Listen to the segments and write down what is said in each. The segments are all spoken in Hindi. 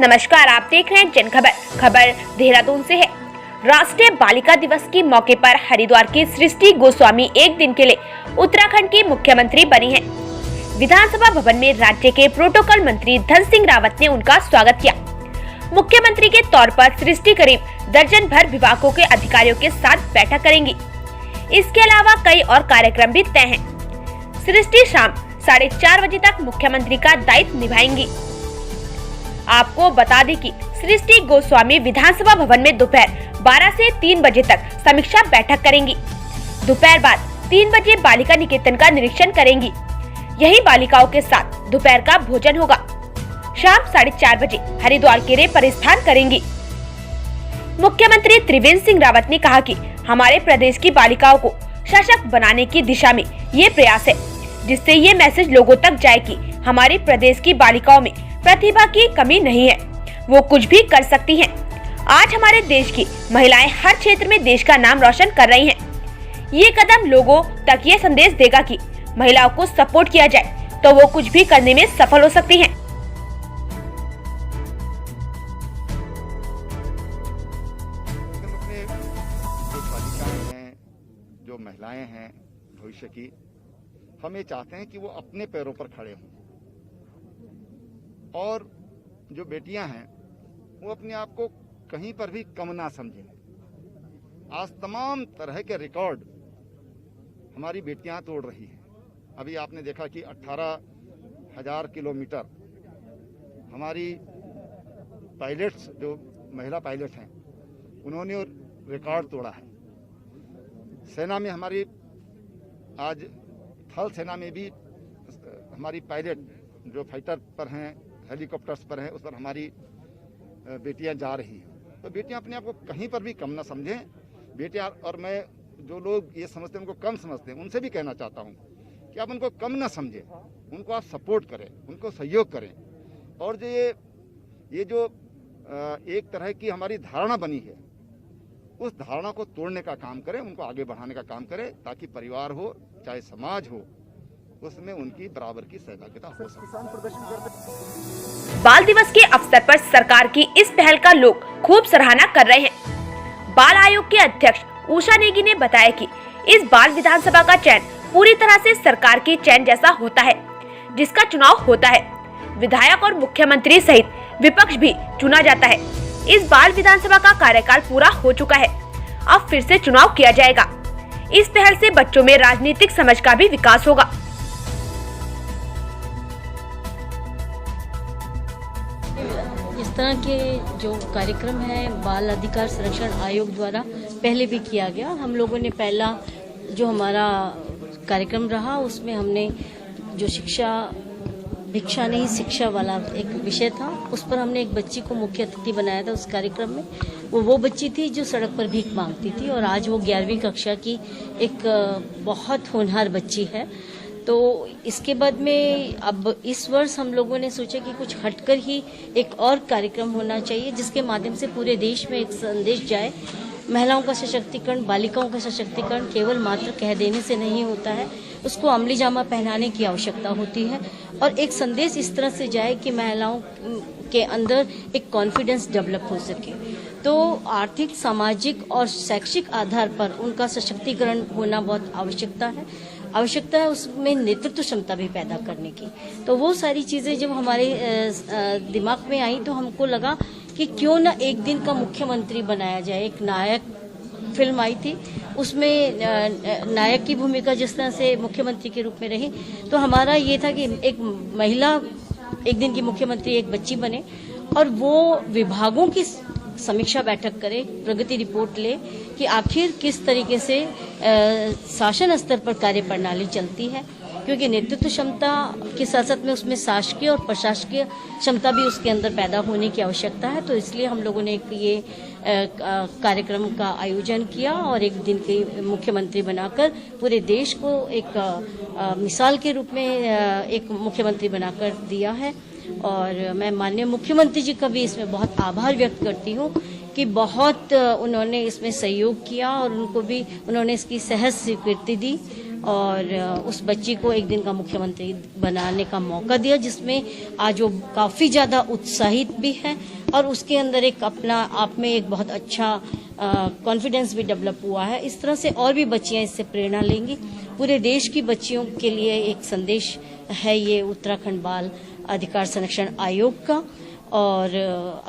नमस्कार, आप देख रहे हैं जन खबर। खबर देहरादून से है। राष्ट्रीय बालिका दिवस के मौके पर हरिद्वार की सृष्टि गोस्वामी एक दिन के लिए उत्तराखंड की मुख्यमंत्री बनी हैं। विधानसभा भवन में राज्य के प्रोटोकॉल मंत्री धन सिंह रावत ने उनका स्वागत किया। मुख्यमंत्री के तौर पर सृष्टि करीब दर्जन भर विभागों के अधिकारियों के साथ बैठक करेंगी। इसके अलावा कई और कार्यक्रम भी तय हैं। सृष्टि शाम 4:30 बजे तक मुख्यमंत्री का दायित्व निभाएंगी। आपको बता दें कि सृष्टि गोस्वामी विधानसभा भवन में दोपहर 12 से 3 बजे तक समीक्षा बैठक करेंगी। दोपहर बाद 3 बजे बालिका निकेतन का निरीक्षण करेंगी। यही बालिकाओं के साथ दोपहर का भोजन होगा। शाम 4:30 बजे हरिद्वार के लिए प्रस्थान करेंगी। मुख्यमंत्री त्रिवेंद्र सिंह रावत ने कहा कि हमारे प्रदेश की बालिकाओं को सशक्त बनाने की दिशा में ये प्रयास है, जिससे ये मैसेज लोगों तक जाए कि हमारे प्रदेश की बालिकाओं में प्रतिभा की कमी नहीं है, वो कुछ भी कर सकती हैं। आज हमारे देश की महिलाएं हर क्षेत्र में देश का नाम रोशन कर रही हैं। ये कदम लोगों तक ये संदेश देगा कि महिलाओं को सपोर्ट किया जाए तो वो कुछ भी करने में सफल हो सकती हैं। जो बालिकाएं हैं, जो महिलाएं हैं भविष्य की, हम ये चाहते हैं कि वो अपने पैरों पर खड़े हों और जो बेटियां हैं वो अपने आप को कहीं पर भी कम ना समझें। आज तमाम तरह के रिकॉर्ड हमारी बेटियां तोड़ रही हैं। अभी आपने देखा कि 18,000 किलोमीटर हमारी पायलट्स, जो महिला पायलट हैं, उन्होंने रिकॉर्ड तोड़ा है। सेना में हमारी आज थल सेना में भी हमारी पायलट जो फाइटर पर हैं, हेलीकॉप्टर्स पर हैं, उस पर हमारी बेटियां जा रही हैं। तो बेटियां अपने आप को कहीं पर भी कम ना समझें। बेटियां, और मैं जो लोग ये समझते हैं, उनको कम समझते हैं, उनसे भी कहना चाहता हूं कि आप उनको कम ना समझें, उनको आप सपोर्ट करें, उनको सहयोग करें। और जो ये जो एक तरह की हमारी धारणा बनी है, उस धारणा को तोड़ने का काम करें, उनको आगे बढ़ाने का काम करें, ताकि परिवार हो चाहे समाज हो, उसमें उनकी बराबर की सहभागिता हो सके। बाल दिवस के अवसर पर सरकार की इस पहल का लोग खूब सराहना कर रहे हैं। बाल आयोग के अध्यक्ष उषा नेगी ने बताया कि इस बाल विधानसभा का चयन पूरी तरह से सरकार के चयन जैसा होता है, जिसका चुनाव होता है। विधायक और मुख्यमंत्री सहित विपक्ष भी चुना जाता है। इस बाल विधानसभा का कार्यकाल पूरा हो चुका है, अब फिर से चुनाव किया जाएगा। इस पहल से बच्चों में राजनीतिक समझ का भी विकास होगा। इस तरह के जो कार्यक्रम है बाल अधिकार संरक्षण आयोग द्वारा पहले भी किया गया। हम लोगों ने पहला जो हमारा कार्यक्रम रहा, उसमें हमने जो शिक्षा भिक्षा नहीं शिक्षा वाला एक विषय था, उस पर हमने एक बच्ची को मुख्य अतिथि बनाया था। उस कार्यक्रम में वो बच्ची थी जो सड़क पर भीख मांगती थी, और आज वो 11वीं कक्षा की एक बहुत होनहार बच्ची है। तो इसके बाद में अब इस वर्ष हम लोगों ने सोचा कि कुछ हटकर ही एक और कार्यक्रम होना चाहिए, जिसके माध्यम से पूरे देश में एक संदेश जाए। महिलाओं का सशक्तिकरण, बालिकाओं का सशक्तिकरण केवल मात्र कह देने से नहीं होता है, उसको अमली जामा पहनाने की आवश्यकता होती है। और एक संदेश इस तरह से जाए कि महिलाओं के अंदर एक कॉन्फिडेंस डेवलप हो सके। तो आर्थिक, सामाजिक और शैक्षिक आधार पर उनका सशक्तिकरण होना बहुत आवश्यकता है। उसमें नेतृत्व क्षमता भी पैदा करने की। तो वो सारी चीजें जब हमारे दिमाग में आई, तो हमको लगा कि क्यों ना एक दिन का मुख्यमंत्री बनाया जाए। एक नायक फिल्म आई थी, उसमें नायक की भूमिका जिस तरह से मुख्यमंत्री के रूप में रही, तो हमारा ये था कि एक महिला एक दिन की मुख्यमंत्री एक बच्ची बने और वो विभागों की समीक्षा बैठक करे, प्रगति रिपोर्ट ले कि आखिर किस तरीके से शासन स्तर पर कार्य प्रणाली चलती है, क्योंकि नेतृत्व क्षमता के साथ साथ में उसमें शासकीय और प्रशासकीय क्षमता भी उसके अंदर पैदा होने की आवश्यकता है। तो इसलिए हम लोगों ने एक ये कार्यक्रम का आयोजन किया और एक दिन के मुख्यमंत्री बनाकर पूरे देश को एक मिसाल के रूप में एक मुख्यमंत्री बनाकर दिया है। और मैं माननीय मुख्यमंत्री जी का भी इसमें बहुत आभार व्यक्त करती हूँ कि बहुत उन्होंने इसमें सहयोग किया और उनको भी उन्होंने इसकी सहज स्वीकृति दी। और उस बच्ची को एक दिन का मुख्यमंत्री बनाने का मौका दिया, जिसमें आज वो काफ़ी ज़्यादा उत्साहित भी है और उसके अंदर एक अपना आप में एक बहुत अच्छा कॉन्फिडेंस भी डेवलप हुआ है। इस तरह से और भी बच्चियां इससे प्रेरणा लेंगी। पूरे देश की बच्चियों के लिए एक संदेश है ये उत्तराखंड बाल अधिकार संरक्षण आयोग का, और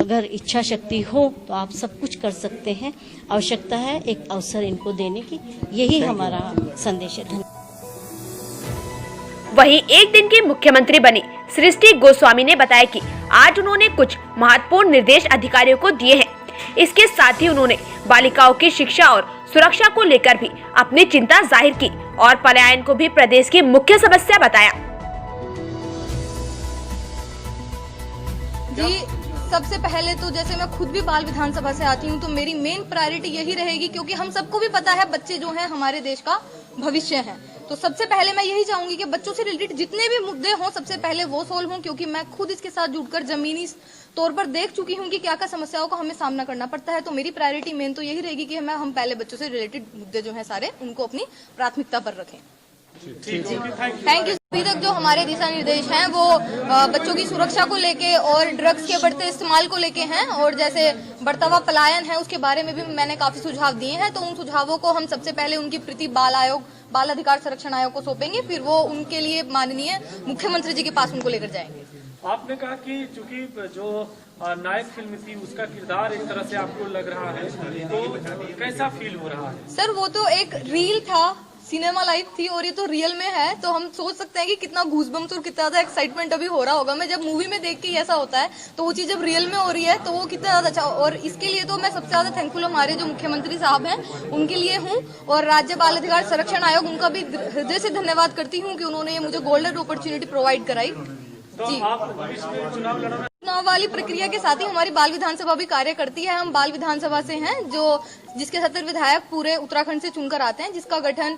अगर इच्छा शक्ति हो तो आप सब कुछ कर सकते हैं। आवश्यकता है एक अवसर इनको देने की, यही हमारा संदेश है। धन्यवाद। वहीं एक दिन की मुख्यमंत्री बनी सृष्टि गोस्वामी ने बताया कि आज उन्होंने कुछ महत्वपूर्ण निर्देश अधिकारियों को दिए हैं। इसके साथ ही उन्होंने बालिकाओं की शिक्षा और सुरक्षा को लेकर भी अपनी चिंता जाहिर की और पलायन को भी प्रदेश की मुख्य समस्या बताया। जी, सबसे पहले तो जैसे मैं खुद भी बाल विधानसभा से आती हूँ तो मेरी मेन प्रायोरिटी यही रहेगी, क्योंकि हम सबको भी पता है बच्चे जो हैं हमारे देश का भविष्य हैं। तो सबसे पहले मैं यही चाहूंगी कि बच्चों से रिलेटेड जितने भी मुद्दे हों सबसे पहले वो सोल्व हों, क्योंकि मैं खुद इसके साथ जुड़कर जमीनी तौर पर देख चुकी हूँ कि क्या क्या समस्याओं का हमें सामना करना पड़ता है। तो मेरी प्रायोरिटी मेन तो यही रहेगी कि हम पहले बच्चों से रिलेटेड मुद्दे जो हैं सारे उनको अपनी प्राथमिकता पर रखें। Thank you. अभी तक जो हमारे दिशा निर्देश हैं वो बच्चों की सुरक्षा को लेके और ड्रग्स के बढ़ते इस्तेमाल को लेके हैं, और जैसे बढ़ता हुआ पलायन है उसके बारे में भी मैंने काफी सुझाव दिए हैं। तो उन सुझावों को हम सबसे पहले उनकी प्रति बाल अधिकार संरक्षण आयोग को सौंपेंगे, फिर वो उनके लिए माननीय मुख्यमंत्री जी के पास उनको लेकर जाएंगे। आपने कहा कि चूंकि जो नायक फिल्म थी उसका किरदार एक तरह से आपको लग रहा है, तो कैसा फील हो रहा है? सर वो तो एक रील था, सिनेमा लाइफ थी, और ये तो रियल में है। तो हम सोच सकते हैं कि कितना गूज़बम्स और कितना ज्यादा एक्साइटमेंट अभी हो रहा होगा। मैं जब मूवी में देख के ऐसा होता है तो वो चीज जब रियल में हो रही है तो वो कितना ज्यादा अच्छा। और इसके लिए तो मैं सबसे ज्यादा थैंकफुल हमारे जो मुख्यमंत्री साहब हैं उनके लिए हूँ, और राज्य बाल अधिकार संरक्षण आयोग उनका भी हृदय से धन्यवाद करती हूँ कि उन्होंने मुझे गोल्डन अपॉर्चुनिटी प्रोवाइड कराई। जी, चुनाव वाली प्रक्रिया के साथ ही हमारी बाल विधानसभा भी कार्य करती है। हम बाल विधानसभा से हैं जिसके 70 विधायक पूरे उत्तराखंड से चुनकर आते हैं, जिसका गठन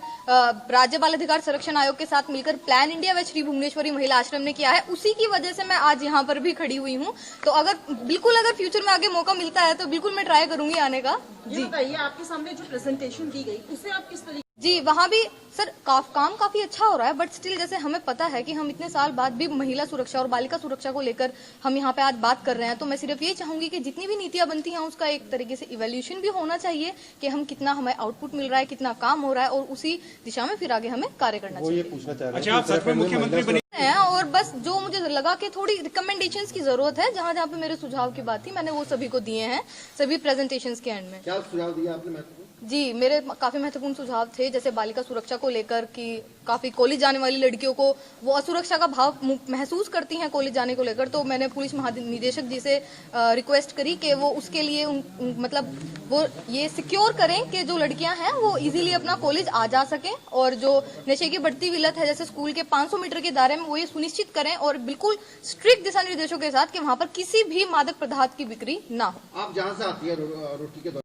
राज्य बाल अधिकार संरक्षण आयोग के साथ मिलकर प्लान इंडिया व श्री भुवनेश्वरी महिला आश्रम ने किया है। उसी की वजह से मैं आज यहाँ पर भी खड़ी हुई हूँ। तो अगर फ्यूचर में आगे मौका मिलता है तो बिल्कुल मैं ट्राई करूंगी आने का। जी बताइए, आपके सामने जो प्रेजेंटेशन दी गई उसे आप किस तरीके? जी, वहाँ भी सर काम काफी अच्छा हो रहा है, बट स्टिल जैसे हमें पता है कि हम इतने साल बाद भी महिला सुरक्षा और बालिका सुरक्षा को लेकर हम यहाँ पे आज बात कर रहे हैं। तो मैं सिर्फ ये चाहूंगी कि जितनी भी नीतियां बनती हैं उसका एक तरीके से इवैल्यूएशन भी होना चाहिए कि हम कितना हमें आउटपुट मिल रहा है, कितना काम हो रहा है, और उसी दिशा में फिर आगे हमें कार्य करना चाहिए। अच्छा, आप सच में मुख्यमंत्री बने हैं, और बस जो मुझे लगा कि थोड़ी रिकमेंडेशंस की जरूरत है, जहाँ जहाँ पे मेरे सुझाव की बात थी मैंने वो सभी को दिए हैं सभी प्रेजेंटेशंस के एंड में। क्या सुझाव दिया आपने? जी, मेरे काफी महत्वपूर्ण सुझाव थे, जैसे बालिका सुरक्षा को लेकर कि काफी कॉलेज जाने वाली लड़कियों को वो असुरक्षा का भाव महसूस करती हैं कॉलेज जाने को लेकर। तो मैंने पुलिस महानिदेशक जी से रिक्वेस्ट करी कि वो उसके लिए मतलब वो ये सिक्योर करें कि जो लड़कियां हैं वो इजीली अपना कॉलेज आ जा सकें, और जो नशे की बढ़ती विलत है जैसे स्कूल के 500 मीटर के दायरे में वो ये सुनिश्चित करें, और बिल्कुल स्ट्रिक्ट दिशा निर्देशों के साथ कि वहाँ पर किसी भी मादक पदार्थ की बिक्री ना हो। आप जहाँ से आती है रोटी के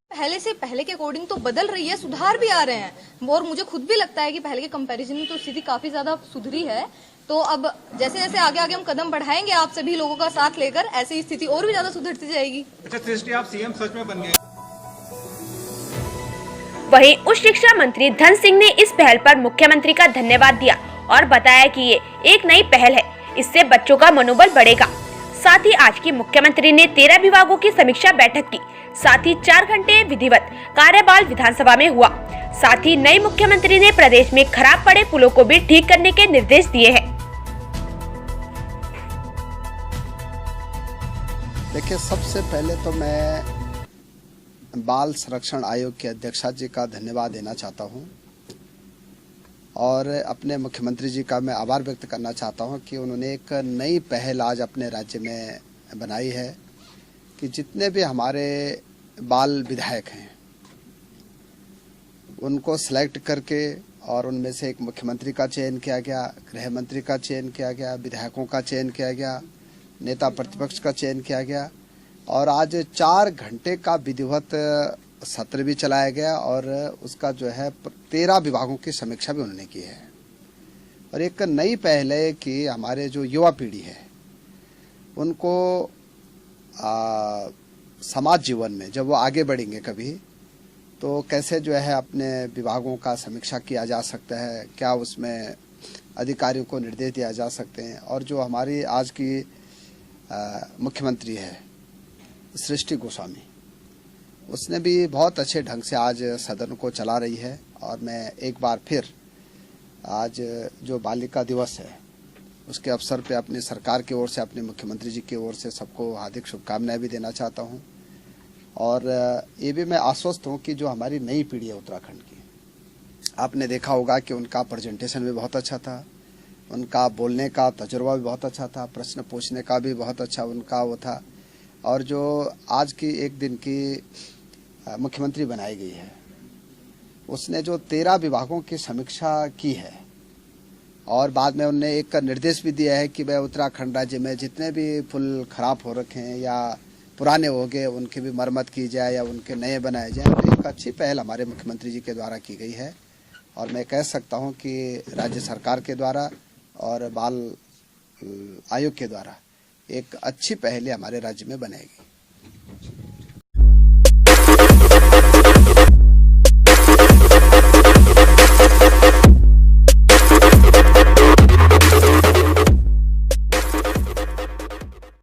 पहले के अकॉर्डिंग तो बदल रही है, सुधार भी आ रहे हैं, और मुझे खुद भी लगता है कि पहले के कंपैरिजन में तो स्थिति काफी ज्यादा सुधरी है। तो अब जैसे जैसे आगे हम कदम बढ़ाएंगे आप सभी लोगों का साथ लेकर, ऐसी स्थिति और भी ज्यादा सुधरती जाएगी। अच्छा सृष्टि, आप सीएम सच में बन गए। वहीं उच्च शिक्षा मंत्री धन सिंह ने इस पहल पर मुख्यमंत्री का धन्यवाद दिया और बताया कि ये एक नई पहल है, इससे बच्चों का मनोबल बढ़ेगा। साथ ही आज की मुख्यमंत्री ने 13 विभागों की समीक्षा बैठक की। साथ ही 4 घंटे विधिवत कार्यबाल विधानसभा में हुआ। साथ ही नई मुख्यमंत्री ने प्रदेश में खराब पड़े पुलों को भी ठीक करने के निर्देश दिए हैं। देखिए, सबसे पहले तो मैं बाल संरक्षण आयोग के अध्यक्षा जी का धन्यवाद देना चाहता हूं, और अपने मुख्यमंत्री जी का मैं आभार व्यक्त करना चाहता हूं कि उन्होंने एक नई पहल आज अपने राज्य में बनाई है कि जितने भी हमारे बाल विधायक हैं उनको सिलेक्ट करके, और उनमें से एक मुख्यमंत्री का चयन किया गया, गृह मंत्री का चयन किया गया, विधायकों का चयन किया गया, नेता प्रतिपक्ष का चयन किया गया, और आज 4 घंटे का विधिवत सत्र भी चलाया गया, और उसका जो है 13 विभागों की समीक्षा भी उन्होंने की है। और एक नई पहल है कि हमारे जो युवा पीढ़ी है उनको समाज जीवन में जब वो आगे बढ़ेंगे कभी, तो कैसे जो है अपने विभागों का समीक्षा किया जा सकता है, क्या उसमें अधिकारियों को निर्देश दिया जा सकते हैं। और जो हमारी आज की मुख्यमंत्री है सृष्टि गोस्वामी, उसने भी बहुत अच्छे ढंग से आज सदन को चला रही है। और मैं एक बार फिर आज जो बालिका दिवस है उसके अवसर पे अपनी सरकार की ओर से, अपने मुख्यमंत्री जी की ओर से सबको हार्दिक शुभकामनाएं भी देना चाहता हूं। और ये भी मैं आश्वस्त हूं कि जो हमारी नई पीढ़ी है उत्तराखंड की, आपने देखा होगा कि उनका प्रेजेंटेशन भी बहुत अच्छा था, उनका बोलने का तजुर्बा भी बहुत अच्छा था, प्रश्न पूछने का भी बहुत अच्छा उनका वो था। और जो आज की एक दिन की मुख्यमंत्री बनाई गई है, उसने जो 13 विभागों की समीक्षा की है और बाद में उन्होंने एक निर्देश भी दिया है कि वह उत्तराखंड राज्य में जितने भी पुल खराब हो रखे हैं या पुराने हो गए उनकी भी मरम्मत की जाए या उनके नए बनाए जाए। तो एक अच्छी पहल हमारे मुख्यमंत्री जी के द्वारा की गई है और मैं कह सकता हूं कि राज्य सरकार के द्वारा और बाल आयोग के द्वारा एक अच्छी पहल हमारे राज्य में बनेगी।